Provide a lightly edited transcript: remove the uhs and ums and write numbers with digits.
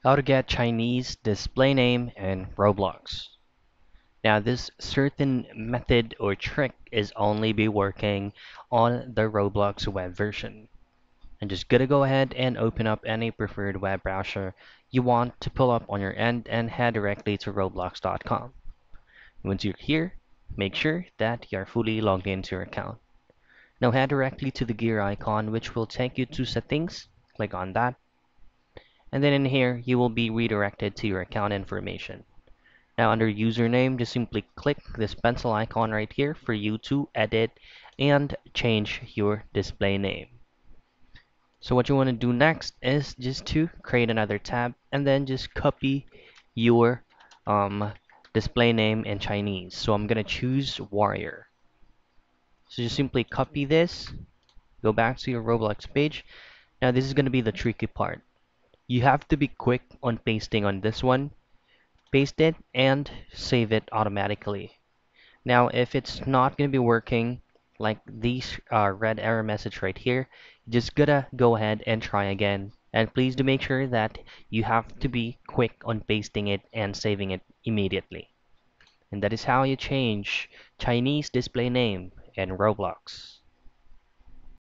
How to get Chinese display name in Roblox. Now this certain method or trick is only be working on the Roblox web version. And just gotta go ahead and open up any preferred web browser you want to pull up on your end and head directly to roblox.com. Once you're here, make sure that you're fully logged into your account. Now head directly to the gear icon which will take you to settings. Click on that. And then in here, you will be redirected to your account information. Now under username, just simply click this pencil icon right here for you to edit and change your display name. So what you want to do next is just to create another tab and then just copy your display name in Chinese. So I'm gonna choose warrior. So just simply copy this, go back to your Roblox page. Now this is gonna be the tricky part. You have to be quick on pasting on this one. Paste it and save it automatically. Now, if it's not going to be working, like these red error message right here, you just gotta go ahead and try again. And please do make sure that you have to be quick on pasting it and saving it immediately. And that is how you change Chinese display name in Roblox.